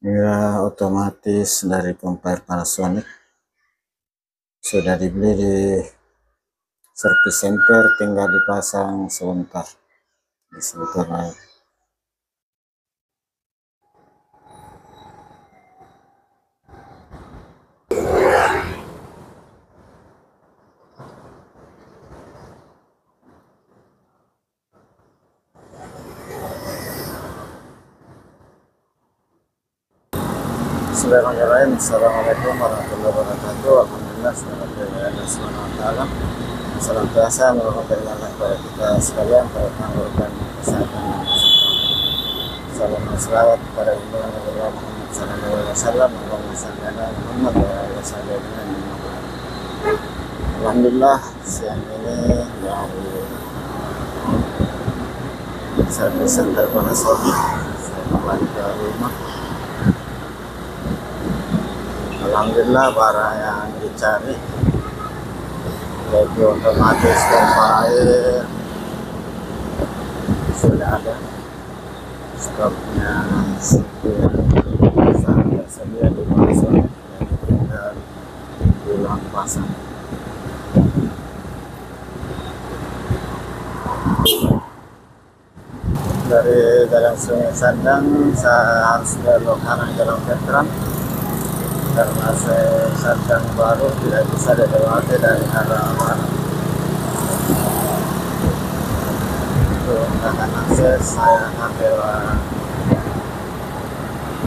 Ya, otomatis dari compare Panasonic sudah dibeli di service center, tinggal dipasang sebentar di sebentar aja. Bismillahirrahmanirrahim. Assalamualaikum warahmatullahi wabarakatuh. Alhamdulillah, selamat Allah Subhanahu wa taala. Salam biasa memohon Allah kepada kita sekalian pada tangguhkan kesehatan dan kesehatan. Salam dan selawat kepada Nabi Muhammad sallallahu alaihi wasallam. Allahumma shalli ala Muhammad wa ala ali sayyidina Muhammad. Alhamdulillah, siang ini dari service center Panasonic saya kembali ke rumah. Alhamdulillah, barang yang dicari yaitu otomatis pompa air sudah ada, stoknya sangat tersedia di pasar, tinggal pulang pasang. Dari Jalan Sungai Sandang saya harus belok kanan Jalan Veteran karena saya Sandang baru tidak bisa dilewati dari arah barat. Untuk akan akses saya ambil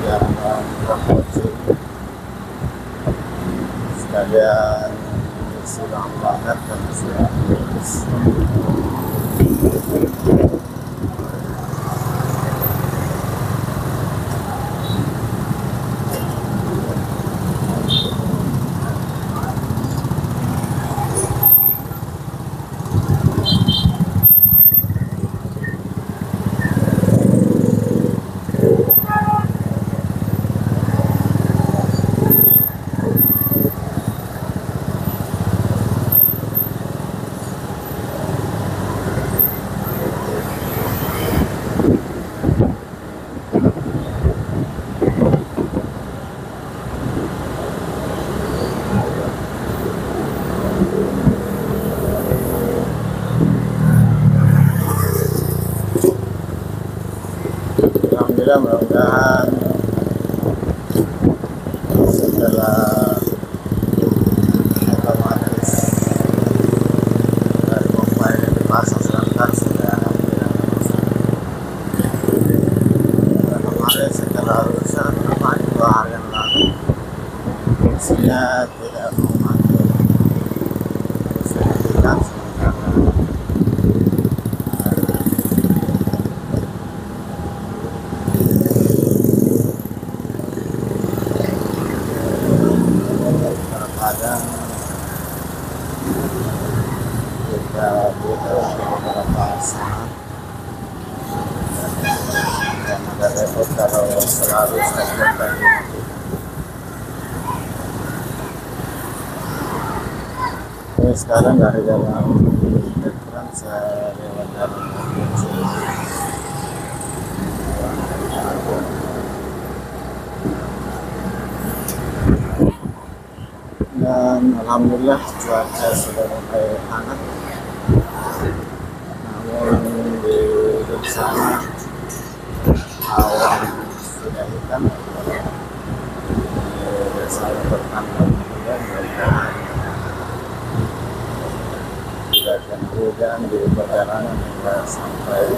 jalan Rapoci sekalian sudah banget karena sudah habis. Alhamdulillah, mudah-mudahan setelah otomatis dari pompa ini dipasang sebentar sudah kemarin setelah urusan kemarin 2 hari yang lalu fungsinya tidak membantu, sudah hilang sementara. Kadang kita butuh beberapa saat dan agak repot kalau selalu statement tadi. Ini sekarang dari jalan Veteran saya lewat jalan Rapoci. Dan alhamdulillah cuaca sudah mulai hangat, namun di sana awan sudah hitam. Saya bertambah kemudian tidak akan hujan di perjalanan hingga sampai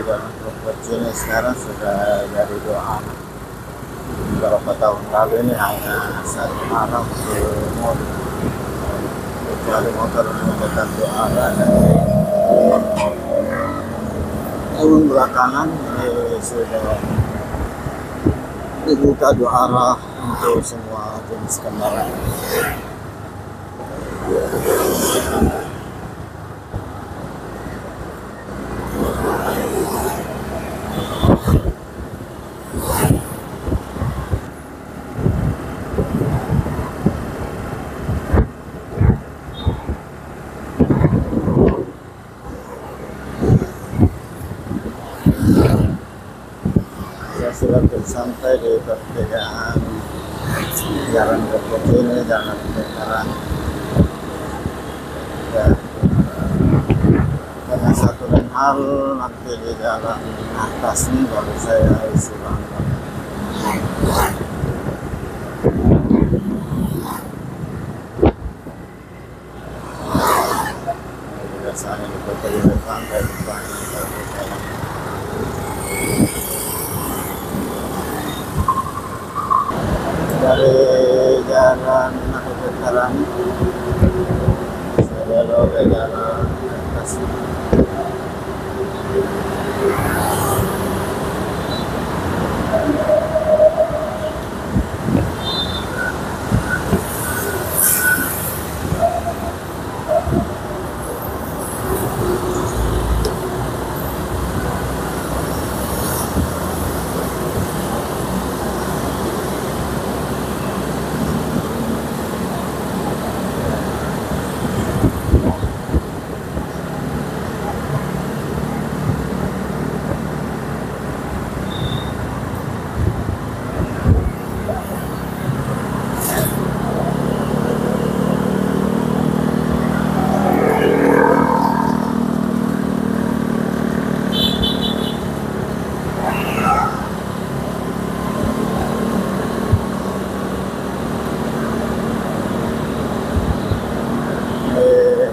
Jalan Rapoci ini sekarang sudah jadi 2 anak. beberapa tahun lalu ini hanya satu arah semua, kecuali motor menggunakan dua arah. Tahun belakangan ini sudah dibuka dua arah untuk semua jenis kendaraan. Saya sudah bersantai di pertigaan Jalan Depok ini, Jalan Veteran. Ya, karena satu dan hal nanti di jalan atas ini baru saya isi bangga. Biasanya di depan kayak depan dari jalan Veteran saya belok ke jalan atas.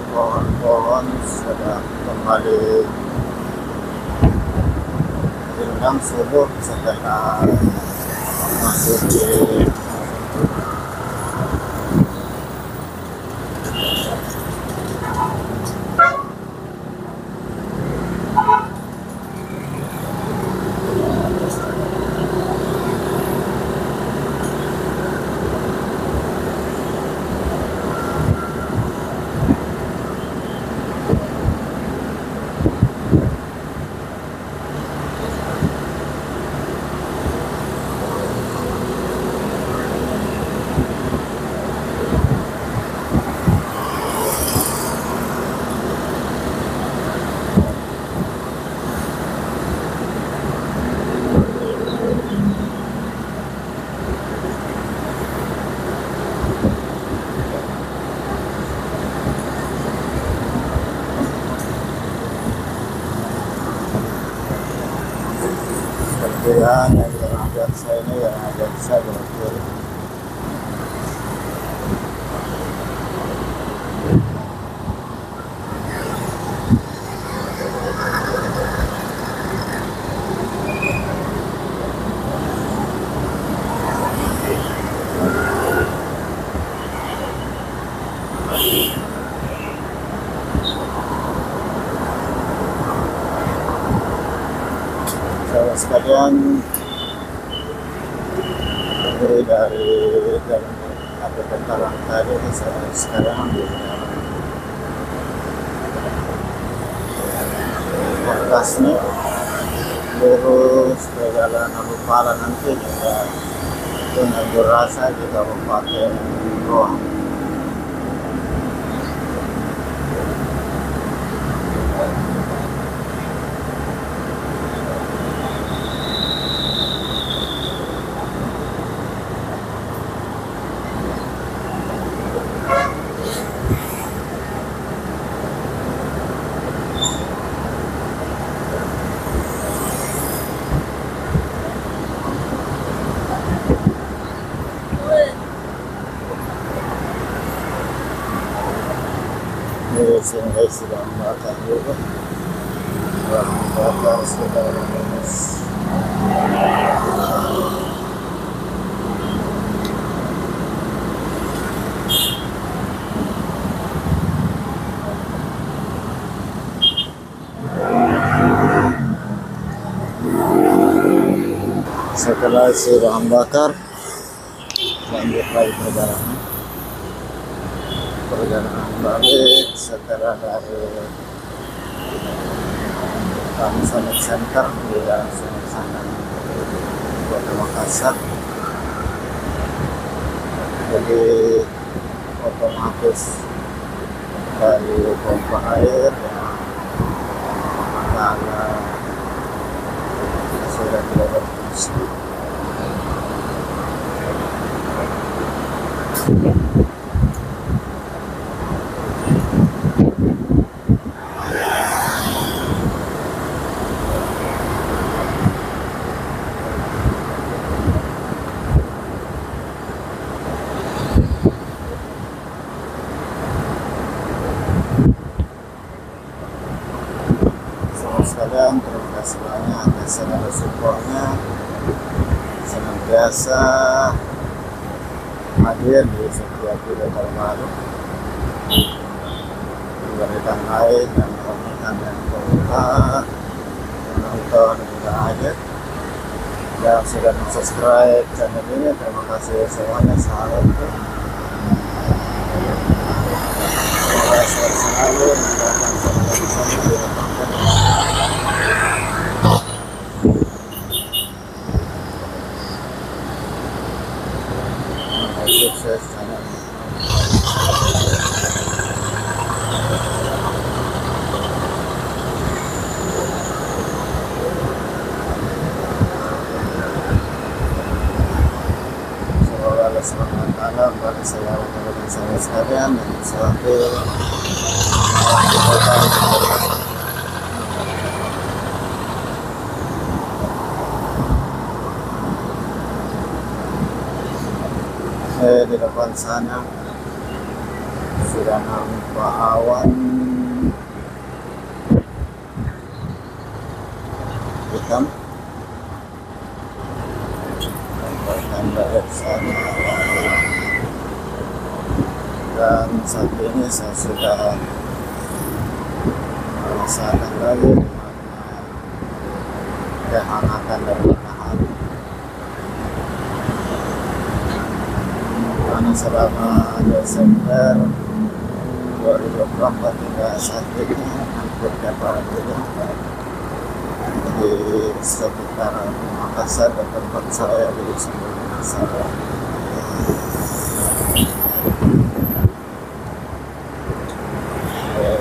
Pohon-pohon sudah kembali rindang subur setelah masuk di pertigaan yang ajak saya ini, yang ajak saya berpikir. Saudara sekalian, dari jalan Veteran tadi saya sekarang di atas nih, lurus ke jalan Alupala nanti juga Unjuk Rasa di Kabupaten Goa. Sini guys, sudah membakar juga, sudah membakar, sudah lemes. Setelah isi bahan bakar, lanjut lagi perjalanan balik setelah dari Summit Center di Jalan Summit Center Kota Makassar. Jadi otomatis dari pompa air karena sudah tidak berfungsi. Sekalian, terima kasih banyak atas segala supportnya, senantiasa hadir di setiap video terbaru, memberikan like dan komentar dan komentar, menonton juga hadir, yang sudah subscribe channel ini. Terima kasih semuanya, sahabatku. Semoga selalu mendatang sama-sama di konten. Sukses channel. Semoga Allah SWT bagi saya dan saya sekalian dan selalu di depan sana sudah nampak awan hitam, tanda sana, dan saat ini saya sudah merasakan lagi kehangatan dari matahari. Karena selama Desember 2024 hingga saat ini hampir tiap hari di sekitar Makassar dan tempat saya di Sumber Makassar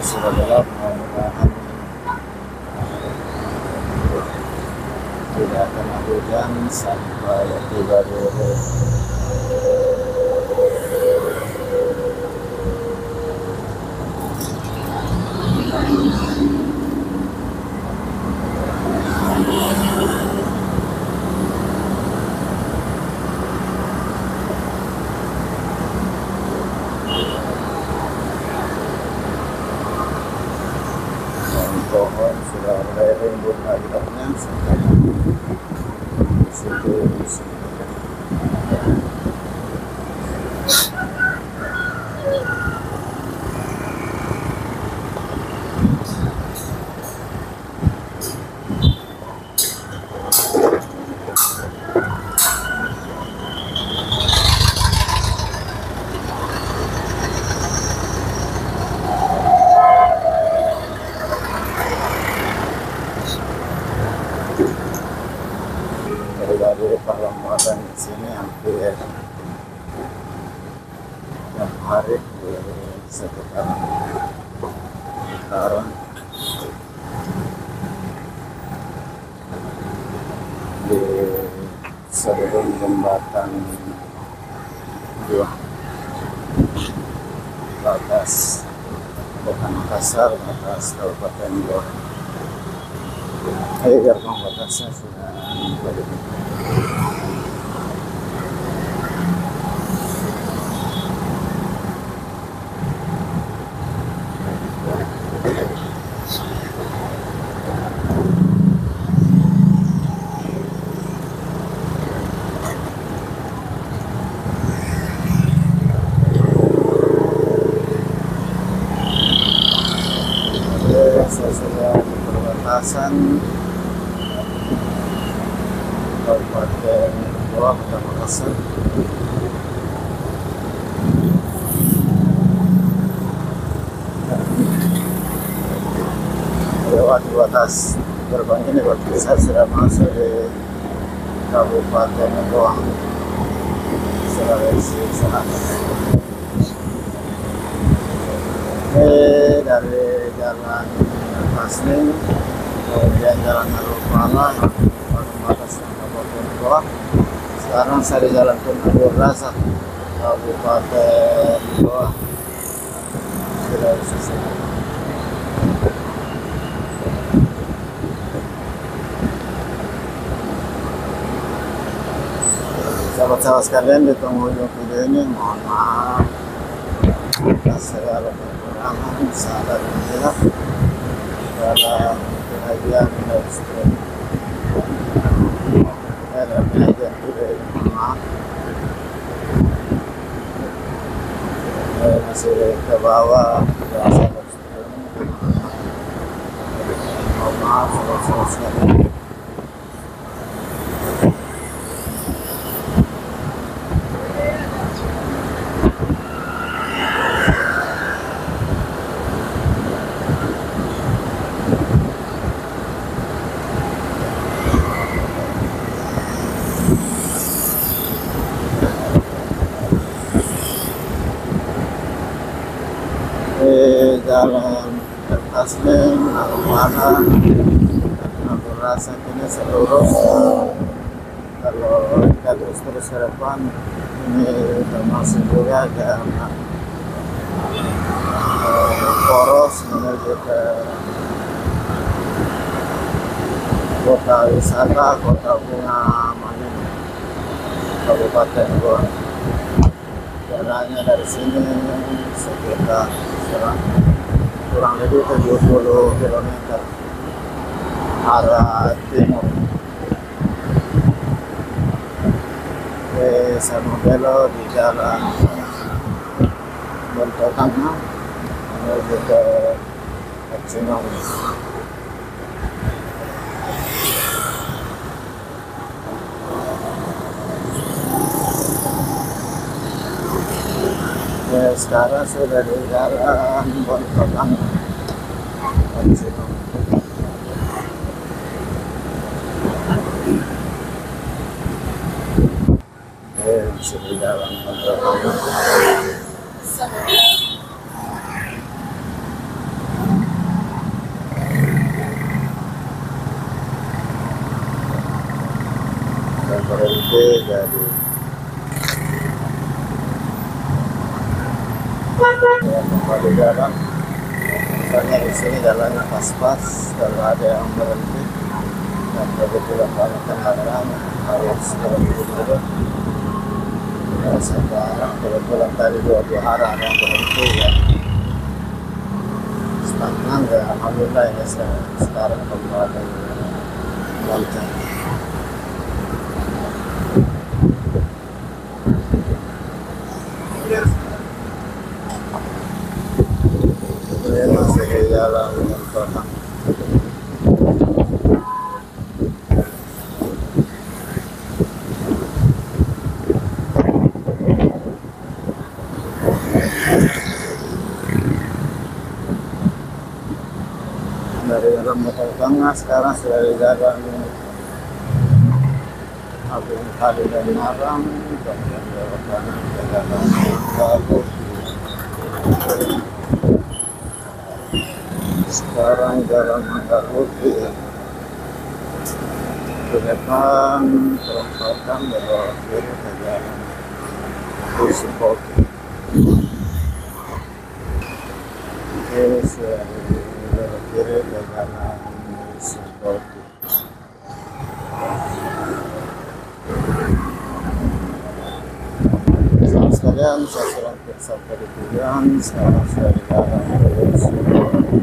sudah gelap. Mudah-mudahan tidak kena hujan sampai tiba di pohon sudah mulai rimbun akhirnya sampai di situ. Dari Ramadan di sini hampir tiap hari di sekitar tahun di sebelum jembatan dua batas Kota Makassar, batas Kabupaten Blora. Gerbang batasnya sudah berdiri. Saya sudah di perbatasan Kabupaten Goa, Kota Makassar. Lewati batas gerbang ini berarti saya sudah masuk di Kabupaten Goa, Sulawesi Selatan. Dari jalan Pasning, kemudian jalan Narupala, lalu batas Kabupaten Goa. Sekarang saya di jalan Tunabur Rasa, Kabupaten Goa, Sulawesi Selatan. Sahabat-sahabat sekalian, di penghujung video ini mohon maaf atas segala kekurangan, salah dan hilaf dalam pengajian dan stream. Dalam pengajian juga mohon maaf masih ke bawah sahabat stream. Mohon maaf sahabat-sahabat sekalian. Jalan Taslim, Narupala, Tunabur Rasa ini seluruh kalau kita terus ke depan ini termasuk juga ada poros menuju ke kota wisata, kota bunga Manin, Kabupaten Goa. Jalannya dari sini sekitar kurang lebih 70 km arah timur. Saya mau belok di jalan Bontotangna menuju ke Cimahi. Sekarang sudah di jalan Bontotangna. Masih di jalan Bontotangna. Dan berhenti jadi kembali jalan. Karena di sini jalannya pas-pas, kalau ada yang berhenti dan kebetulan banyak kendaraan harus berhenti dulu. Sekarang kebetulan tadi dua arah ada yang berhenti ya. Stagnan ya, alhamdulillah ya sekarang kembali lancar. Masih di jalan Bontotangna. Dari jalan Bontotangna sekarang sudah di jalan Agung Kali dan Marang, kemudian belok kanan ke jalan Galuh. Sekarang jalan Galuh ke depan, perempatan belok kiri ke jalan Pusukoti. Sudah belok kiri ke jalan Pusukoti. Selamat sekalian, saya sudah sampai di tujuan. Sekarang sudah di jalan Pusukoti.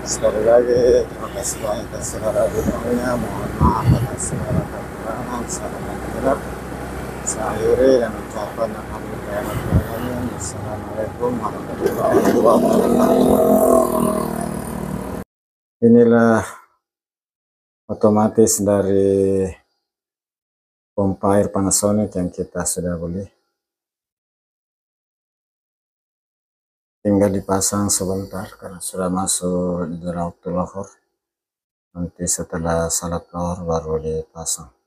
Sekali lagi terima kasih banyak atas segala dukungannya. Mohon maaf atas segala kekurangan, salah dan hilaf. Saya akhiri dan ucapan alhamdulillah. Assalamualaikum warahmatullahi wabarakatuh. Inilah otomatis dari pompa air Panasonic yang kita sudah beli. Tinggal dipasang sebentar karena sudah masuk dalam waktu lohor. Nanti setelah salat lohor baru dipasang.